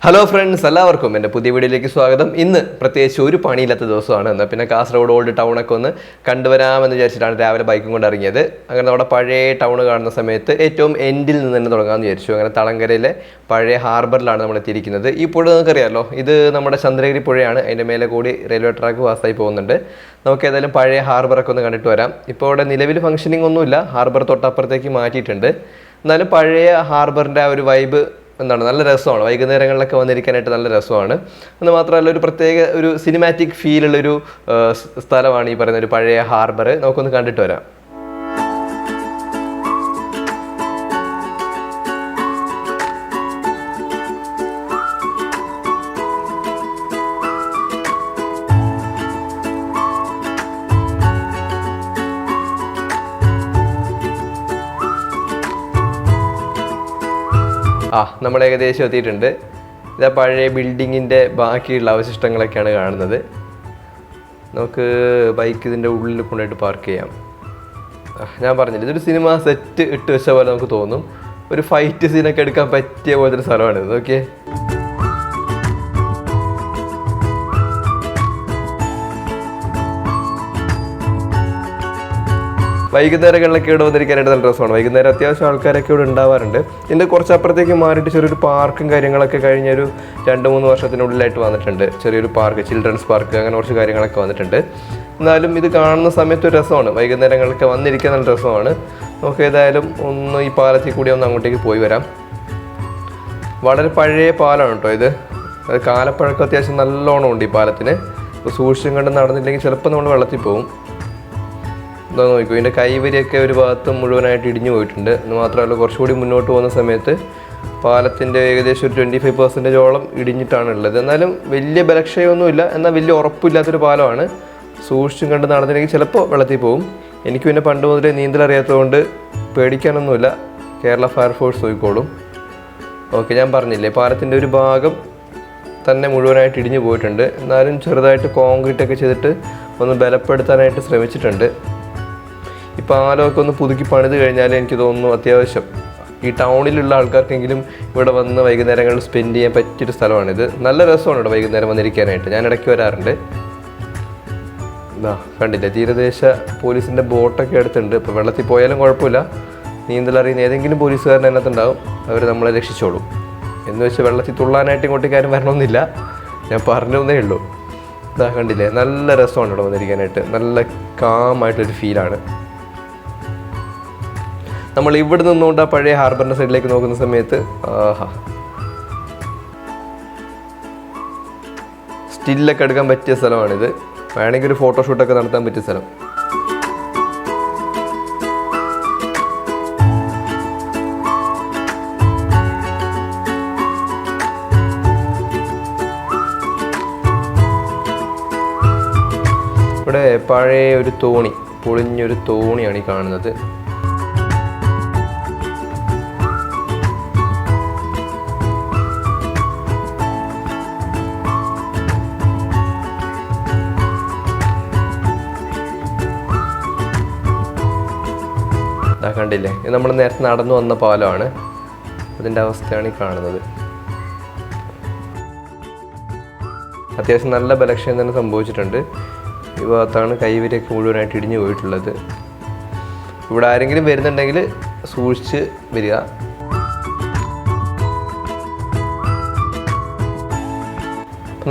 Hello friends, എല്ലാവർക്കും എൻ്റെ പുതിയ വീഡിയോയിലേക്ക് സ്വാഗതം. ഇന്ന് പ്രത്യേകിച്ച് ഒരു പണിയില്ലാത്ത ദിവസമാണ്. എന്നാൽ പിന്നെ കാസർഗോഡ് ഓൾഡ് ടൗണൊക്കെ ഒന്ന് കണ്ടുവരാമെന്ന് വിചാരിച്ചിട്ടാണ് രാവിലെ ബൈക്കും കൊണ്ട് ഇറങ്ങിയത്. അങ്ങനെ നമ്മുടെ പഴയ ടൗൺ കാണുന്ന സമയത്ത് ഏറ്റവും എൻഡിൽ നിന്ന് തന്നെ തുടങ്ങാമെന്ന് വിചാരിച്ചു. അങ്ങനെ തളങ്കരയിലെ പഴയ ഹാർബറിലാണ് നമ്മൾ എത്തിയിരിക്കുന്നത്. ഈ പുഴ നിങ്ങൾക്കറിയാമല്ലോ, ഇത് നമ്മുടെ ചന്ദ്രഗിരി പുഴയാണ്. അതിൻ്റെ മേലെ കൂടി റെയിൽവേ ട്രാക്ക് പാസ്സായി പോകുന്നുണ്ട്. നമുക്ക് ഏതായാലും പഴയ ഹാർബറൊക്കെ ഒന്ന് കണ്ടിട്ട് വരാം. ഇപ്പോൾ ഇവിടെ നിലവിൽ ഫംഗ്ഷനിങ് ഒന്നുമില്ല, ഹാർബർ തൊട്ടപ്പുറത്തേക്ക് മാറ്റിയിട്ടുണ്ട്. എന്നാലും പഴയ ഹാർബറിൻ്റെ ആ ഒരു വൈബ് നല്ല രസമാണ്. വൈകുന്നേരങ്ങളിലൊക്കെ വന്നിരിക്കാനായിട്ട് നല്ല രസമാണ്. എന്ന് മാത്രമല്ല, ഒരു പ്രത്യേക ഒരു സിനിമാറ്റിക് ഫീലുള്ളൊരു സ്ഥലമാണ് ഈ പറയുന്ന ഒരു പഴയ ഹാർബർ. നമുക്കൊന്ന് കണ്ടിട്ട് വരാം. നമ്മൾ ഏകദേശം എത്തിയിട്ടുണ്ട്. ഇതാ പഴയ ബിൽഡിങ്ങിൻ്റെ ബാക്കിയുള്ള അവശിഷ്ടങ്ങളൊക്കെയാണ് കാണുന്നത്. നമുക്ക് ബൈക്ക് ഇതിൻ്റെ ഉള്ളിൽ കൊണ്ടുപോയിട്ട് പാർക്ക് ചെയ്യാം. ഞാൻ പറഞ്ഞില്ല, ഇതൊരു സിനിമ സെറ്റ് ഇട്ട് വെച്ച പോലെ നമുക്ക് തോന്നും. ഒരു ഫൈറ്റ് സീനൊക്കെ എടുക്കാൻ പറ്റിയ പോലത്തെ ഒരു സ്ഥലമാണിത്. ഓക്കെ, വൈകുന്നേരങ്ങളിലൊക്കെ ഇവിടെ വന്നിരിക്കാനായിട്ട് നല്ല രസമാണ്. വൈകുന്നേരം അത്യാവശ്യം ആൾക്കാരൊക്കെ ഇവിടെ ഉണ്ടാവാറുണ്ട്. ഇതിൻ്റെ കുറച്ചപ്പുറത്തേക്ക് മാറിയിട്ട് ചെറിയൊരു പാർക്കും കാര്യങ്ങളൊക്കെ കഴിഞ്ഞൊരു 2-3 വർഷത്തിനുള്ളിലായിട്ട് വന്നിട്ടുണ്ട്. ചെറിയൊരു പാർക്ക്, ചിൽഡ്രൻസ് പാർക്ക്, അങ്ങനെ കുറച്ച് കാര്യങ്ങളൊക്കെ വന്നിട്ടുണ്ട്. എന്നാലും ഇത് കാണുന്ന സമയത്ത് ഒരു രസമാണ്. വൈകുന്നേരങ്ങളൊക്കെ വന്നിരിക്കാൻ നല്ല രസമാണ്. നമുക്ക് ഏതായാലും ഒന്ന് ഈ പാലത്തിൽ കൂടി ഒന്ന് അങ്ങോട്ടേക്ക് പോയി വരാം. വളരെ പഴയ പാലമാണ് കേട്ടോ ഇത്. അത് കാലപ്പഴക്കം അത്യാവശ്യം നല്ലോണം ഉണ്ട് ഈ പാലത്തിന്. ഇപ്പോൾ സൂക്ഷിച്ചും കണ്ട് നടന്നില്ലെങ്കിൽ ചിലപ്പോൾ നമ്മൾ വെള്ളത്തിൽ പോകും. എന്താ നോക്കൂ, ഇതിൻ്റെ കൈവരിയൊക്കെ ഒരു ഭാഗത്ത് മുഴുവനായിട്ട് ഇടിഞ്ഞു പോയിട്ടുണ്ട്. എന്ന് മാത്രമല്ല, കുറച്ചുകൂടി മുന്നോട്ട് പോകുന്ന സമയത്ത് പാലത്തിൻ്റെ ഏകദേശം ഒരു 25% ഇടിഞ്ഞിട്ടാണ് ഉള്ളത്. എന്നാലും വലിയ ബലക്ഷയമൊന്നുമില്ല, എന്നാൽ വലിയ ഉറപ്പില്ലാത്തൊരു പാലമാണ്. സൂക്ഷിച്ചും കണ്ട് നടന്നില്ലെങ്കിൽ ചിലപ്പോൾ വെള്ളത്തിൽ പോകും. എനിക്ക് പിന്നെ പണ്ട് മുതലേ നീന്തലറിയാത്തതുകൊണ്ട് പേടിക്കാനൊന്നുമില്ല. കേരള ഫയർഫോഴ്സ് നോക്കിക്കോളും. ഓക്കെ, ഞാൻ പറഞ്ഞില്ലേ, പാലത്തിൻ്റെ ഒരു ഭാഗം തന്നെ മുഴുവനായിട്ട് ഇടിഞ്ഞു പോയിട്ടുണ്ട്. എന്നാലും ചെറുതായിട്ട് കോൺക്രീറ്റ് ഒക്കെ ചെയ്തിട്ട് ഒന്ന് ബലപ്പെടുത്താനായിട്ട് ശ്രമിച്ചിട്ടുണ്ട്. ഈ പാലമൊക്കെ ഒന്ന് പുതുക്കി പണിത് കഴിഞ്ഞാൽ എനിക്ക് തോന്നുന്നു അത്യാവശ്യം ഈ ടൗണിലുള്ള ആൾക്കാർക്കെങ്കിലും ഇവിടെ വന്ന് വൈകുന്നേരങ്ങളിൽ സ്പെൻഡ് ചെയ്യാൻ പറ്റിയൊരു സ്ഥലമാണിത്. നല്ല രസമാണ് ഇവിടെ വൈകുന്നേരം വന്നിരിക്കാനായിട്ട്. ഞാൻ ഇടയ്ക്ക് വരാറുണ്ട്. കണ്ടില്ലേ, തീരദേശ പോലീസിൻ്റെ ബോട്ടൊക്കെ എടുത്തിട്ടുണ്ട്. ഇപ്പോൾ വെള്ളത്തിൽ പോയാലും കുഴപ്പമില്ല, നീന്തലറിയുന്ന ഏതെങ്കിലും പോലീസുകാരൻ അതിനകത്തുണ്ടാവും. അവർ നമ്മളെ രക്ഷിച്ചോളും. എന്ന് വെച്ച് വെള്ളത്തിൽ തുള്ളാനായിട്ട് ഇങ്ങോട്ടേക്കാരും വരണമെന്നില്ല, ഞാൻ പറഞ്ഞതേ ഉള്ളൂ. കണ്ടില്ലേ, നല്ല രസമാണ് ഇവിടെ വന്നിരിക്കാനായിട്ട്. നല്ല കാമായിട്ടൊരു ഫീലാണ്. നമ്മൾ ഇവിടെ നിന്നുകൊണ്ട് ആ പഴയ ഹാർബറിൻ്റെ സൈഡിലേക്ക് നോക്കുന്ന സമയത്ത് സ്റ്റില്ലൊക്കെ എടുക്കാൻ പറ്റിയ സ്ഥലമാണിത്. വേണമെങ്കിൽ ഒരു ഫോട്ടോഷൂട്ടൊക്കെ നടത്താൻ പറ്റിയ സ്ഥലം. ഇവിടെ പഴയ ഒരു തോണി, പൊളിഞ്ഞൊരു തോണിയാണ് ഈ കാണുന്നത്. കണ്ടില്ലേ, ഇത് നമ്മൾ നേരത്തെ നടന്നു വന്ന പാലമാണ്. അതിൻ്റെ അവസ്ഥയാണ് ഈ കാണുന്നത്. അത്യാവശ്യം നല്ല ബലക്ഷയം തന്നെ സംഭവിച്ചിട്ടുണ്ട്. ഈ ഭാഗത്താണ് കൈവരിയൊക്കെ മുഴുവനായിട്ട് ഇടിഞ്ഞു പോയിട്ടുള്ളത്. ഇവിടെ ആരെങ്കിലും വരുന്നുണ്ടെങ്കിൽ സൂക്ഷിച്ച് വരിക.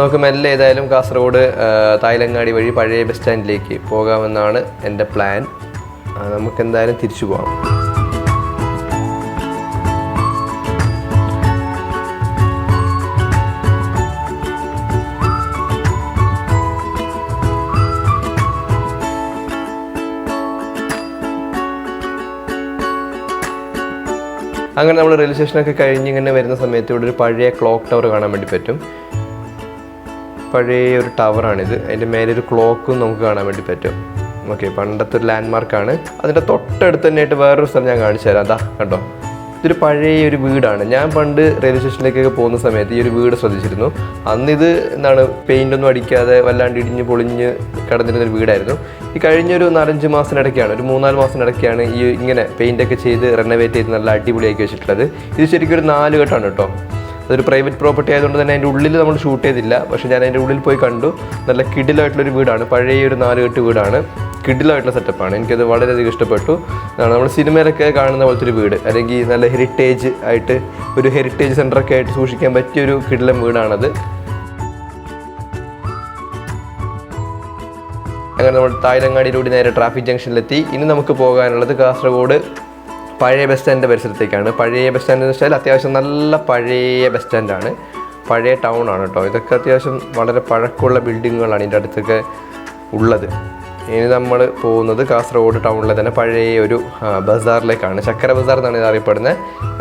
നമുക്ക് മെല്ലെ ഏതായാലും കാസർഗോഡ് തായ്ലങ്ങാടി വഴി പഴയ ബസ് സ്റ്റാൻഡിലേക്ക് പോകാമെന്നാണ് എൻ്റെ പ്ലാൻ. നമുക്കെന്തായാലും തിരിച്ചു പോകാം. അങ്ങനെ നമ്മൾ റെയിൽവേ സ്റ്റേഷനൊക്കെ കഴിഞ്ഞ് ഇങ്ങനെ വരുന്ന സമയത്ത് ഇവിടെ ഒരു പഴയ ക്ലോക്ക് ടവർ കാണാൻ വേണ്ടി പറ്റും. പഴയ ഒരു ടവറാണിത്. അതിൻ്റെ മേലെ ഒരു ക്ലോക്കും നമുക്ക് കാണാൻ വേണ്ടി പറ്റും. ഓക്കെ, പണ്ടത്തെ ഒരു ലാൻഡ് മാർക്കാണ്. അതിൻ്റെ തൊട്ടടുത്ത് തന്നെയായിട്ട് വേറൊരു സ്ഥലം ഞാൻ കാണിച്ചു തരാം. അതാ കണ്ടോ, ഇതൊരു പഴയ ഒരു വീടാണ്. ഞാൻ പണ്ട് റെയിൽവേ സ്റ്റേഷനിലേക്കൊക്കെ പോകുന്ന സമയത്ത് ഈ ഒരു വീട് ശ്രദ്ധിച്ചിരുന്നു. അന്നിത് പെയിൻ്റ് ഒന്നും അടിക്കാതെ വല്ലാണ്ട് ഇടിഞ്ഞ് പൊളിഞ്ഞ് കിടന്നിരുന്നൊരു വീടായിരുന്നു. ഈ കഴിഞ്ഞൊരു 4-5 മാസത്തിനിടയ്ക്കാണ്, ഒരു 3-4 മാസത്തിനിടയ്ക്കാണ് ഈ ഇങ്ങനെ പെയിൻ്റൊക്കെ ചെയ്ത് റെനോവേറ്റ് ചെയ്ത് നല്ല അടിപൊളിയാക്കി വെച്ചിട്ടുള്ളത്. ഇത് ശരിക്കും ഒരു 4 കെട്ടാണ് കേട്ടോ. അതൊരു പ്രൈവറ്റ് പ്രോപ്പർട്ടി ആയതുകൊണ്ട് തന്നെ അതിൻ്റെ ഉള്ളിൽ നമ്മൾ ഷൂട്ട് ചെയ്തില്ല. പക്ഷേ ഞാൻ അതിൻ്റെ ഉള്ളിൽ പോയി കണ്ടു. നല്ല കിടിലായിട്ടുള്ളൊരു വീടാണ്, പഴയ ഒരു 4 കെട്ട് വീടാണ്, കിടിലായിട്ടുള്ള സെറ്റപ്പാണ്. എനിക്കത് വളരെയധികം ഇഷ്ടപ്പെട്ടു. നമ്മൾ സിനിമയിലൊക്കെ കാണുന്ന പോലത്തെ ഒരു വീട്, അല്ലെങ്കിൽ നല്ല ഹെറിറ്റേജ് ആയിട്ട് ഒരു ഹെറിറ്റേജ് സെൻ്ററൊക്കെ ആയിട്ട് സൂക്ഷിക്കാൻ പറ്റിയൊരു കിടിലം വീടാണത്. അങ്ങനെ നമ്മൾ തായ്ലങ്ങാടിയിലൂടെ നേരെ ട്രാഫിക് ജംഗ്ഷനിലെത്തി. ഇനി നമുക്ക് പോകാനുള്ളത് കാസർഗോഡ് പഴയ ബസ് സ്റ്റാൻഡിൻ്റെ പരിസരത്തേക്കാണ്. പഴയ ബസ് സ്റ്റാൻഡ് എന്ന് വെച്ചാൽ അത്യാവശ്യം നല്ല പഴയ ബസ് സ്റ്റാൻഡാണ്, പഴയ ടൗൺ ആണ് കേട്ടോ. ഇതൊക്കെ അത്യാവശ്യം വളരെ പഴക്കമുള്ള ബിൽഡിങ്ങുകളാണ് ഇതിൻ്റെ അടുത്തൊക്കെ ഉള്ളത്. ഇനി നമ്മൾ പോകുന്നത് കാസർഗോഡ് ടൗണിലെ തന്നെ പഴയ ഒരു ബസാറിലേക്കാണ്. ചക്കര ബസാർ എന്നാണ് ഇത് അറിയപ്പെടുന്നത്.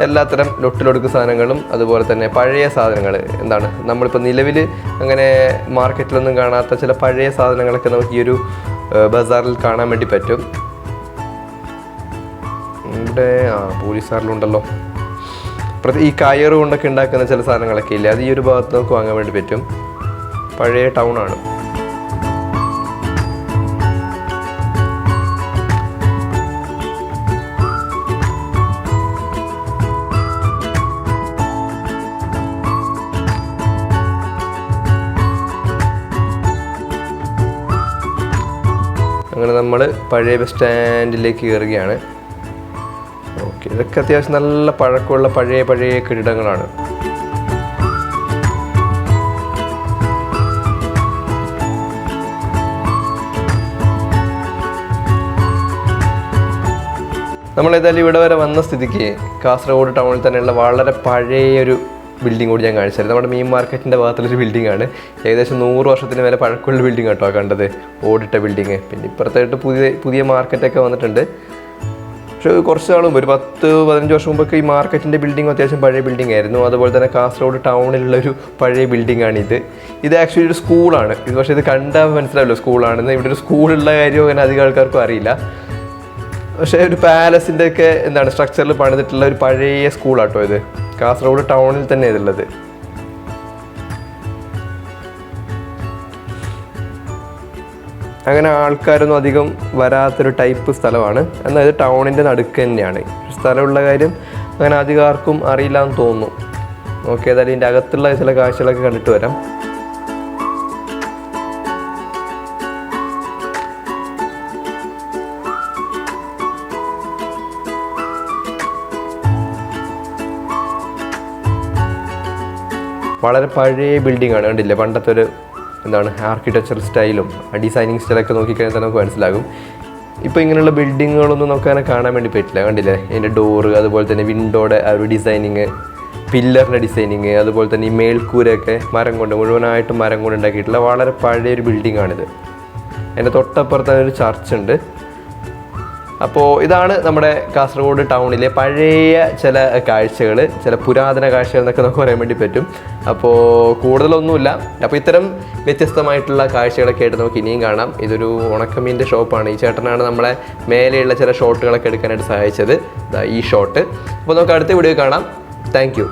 എല്ലാത്തരം ലൊട്ടിലൊടുക്ക് സാധനങ്ങളും അതുപോലെ തന്നെ പഴയ സാധനങ്ങൾ, എന്താണ് നമ്മളിപ്പോൾ നിലവിൽ അങ്ങനെ മാർക്കറ്റിലൊന്നും കാണാത്ത ചില പഴയ സാധനങ്ങളൊക്കെ നമുക്ക് ഈ ഒരു ബസാറിൽ കാണാൻ വേണ്ടി പറ്റും. ഇവിടെ പോലീസുകാരിലുണ്ടല്ലോ, ഈ കയറ് കൊണ്ടൊക്കെ ഉണ്ടാക്കുന്ന ചില സാധനങ്ങളൊക്കെ ഇല്ലേ, അത് ഈ ഒരു ഭാഗത്ത് നമുക്ക് വാങ്ങാൻ വേണ്ടി പറ്റും. പഴയ ടൗണാണ്. അങ്ങനെ നമ്മൾ പഴയ ബസ് സ്റ്റാൻഡിലേക്ക് കയറുകയാണ്. ഓക്കെ, ഇതൊക്കെ അത്യാവശ്യം നല്ല പഴക്കമുള്ള പഴയ കെട്ടിടങ്ങളാണ്. നമ്മളേതായാലും ഇവിടെ വരെ വന്ന സ്ഥിതിക്ക് കാസർഗോഡ് ടൗണിൽ തന്നെയുള്ള വളരെ പഴയൊരു ബിൽഡിംഗ് കൂടി ഞാൻ കാണിച്ചായിരുന്നു. നമ്മുടെ മീൻ മാർക്കറ്റിൻ്റെ ഭാഗത്തുള്ളൊരു ബിൽഡിംഗ് ആണ്. ഏകദേശം 100 വർഷത്തിന് മേലെ പഴക്കമുള്ള ബിൽഡിംഗ് കേട്ടോ കണ്ടത്, ഓടിട്ട ബിൽഡിങ്. പിന്നെ ഇപ്പുറത്തായിട്ട് പുതിയ മാർക്കറ്റൊക്കെ വന്നിട്ടുണ്ട്. പക്ഷേ കുറച്ച് നാളും ഒരു 10-15 വർഷം മുമ്പൊക്കെ ഈ മാർക്കറ്റിൻ്റെ ബിൽഡിംഗ് അത്യാവശ്യം പഴയ ബിൽഡിംഗ് ആയിരുന്നു. അതുപോലെ തന്നെ കാസർഗോഡ് ടൗണിലുള്ളൊരു പഴയ ബിൽഡിംഗ് ആണിത്. ഇത് ആക്ച്വലി ഒരു സ്കൂളാണ്. പക്ഷേ ഇത് കണ്ടാൽ മനസ്സിലാവില്ല സ്കൂളാണെന്ന്. ഇവിടെ ഒരു സ്കൂളുള്ള കാര്യം അങ്ങനെ അധികം ആൾക്കാർക്കും അറിയില്ല. പക്ഷേ ഒരു പാലസിൻ്റെ ഒക്കെ സ്ട്രക്ചറിൽ പണിതിട്ടുള്ള ഒരു പഴയ സ്കൂളാട്ടോ ഇത്. കാസർഗോഡ് ടൗണിൽ തന്നെ ഇതുള്ളത്. അങ്ങനെ ആൾക്കാരൊന്നും അധികം വരാത്തൊരു ടൈപ്പ് സ്ഥലമാണ്. എന്നാൽ ഇത് ടൗണിൻ്റെ നടുക്ക് തന്നെയാണ്. സ്ഥലമുള്ള കാര്യം അങ്ങനെ അധികം ആർക്കും അറിയില്ല എന്ന് തോന്നുന്നു. ഓക്കെ, ഏതായാലും ഇതിൻ്റെ അകത്തുള്ള ചില കാഴ്ചകളൊക്കെ കണ്ടിട്ട് വരാം. വളരെ പഴയ ബിൽഡിംഗ് ആണ്, കണ്ടില്ലേ? പണ്ടത്തെ ഒരു ആർക്കിടെക്ചർ സ്റ്റൈലും ഡിസൈനിങ് സ്റ്റൈലൊക്കെ നോക്കിക്കഴിഞ്ഞാൽ തന്നെ നമുക്ക് മനസ്സിലാകും. ഇപ്പോൾ ഇങ്ങനെയുള്ള ബിൽഡിങ്ങുകളൊന്നും നമുക്ക് അങ്ങനെ കാണാൻ വേണ്ടി പറ്റില്ല. കണ്ടില്ലേ? അതിൻ്റെ ഡോറ്, അതുപോലെ തന്നെ വിൻഡോയുടെ ആ ഒരു ഡിസൈനിങ്, പില്ലറിൻ്റെ ഡിസൈനിങ്, അതുപോലെ തന്നെ ഈ മേൽക്കൂരയൊക്കെ മുഴുവനായിട്ടും മരം കൊണ്ട് ഉണ്ടാക്കിയിട്ടുള്ള വളരെ പഴയൊരു ബിൽഡിംഗ് ആണിത്. അതിൻ്റെ തൊട്ടപ്പുറത്ത് ഒരു ചർച്ച് ഉണ്ട്. അപ്പോൾ ഇതാണ് നമ്മുടെ കാസർഗോഡ് ടൗണിലെ പഴയ ചില കാഴ്ചകൾ, ചില പുരാതന കാഴ്ചകൾ എന്നൊക്കെ നമുക്ക് പറയാൻ വേണ്ടി പറ്റും. അപ്പോൾ കൂടുതലൊന്നുമില്ല. അപ്പോൾ ഇത്തരം വ്യത്യസ്തമായിട്ടുള്ള കാഴ്ചകളൊക്കെ ആയിട്ട് നമുക്ക് ഇനിയും കാണാം. ഇതൊരു ഉണക്കമീൻ്റെ ഷോപ്പാണ്. ഈ ചേട്ടനാണ് നമ്മളെ മേലെയുള്ള ചില ഷോട്ടുകളൊക്കെ എടുക്കാനായിട്ട് സഹായിച്ചത്, ഈ ഷോട്ട്. അപ്പോൾ നമുക്ക് അടുത്ത വീഡിയോ കാണാം. Thank you.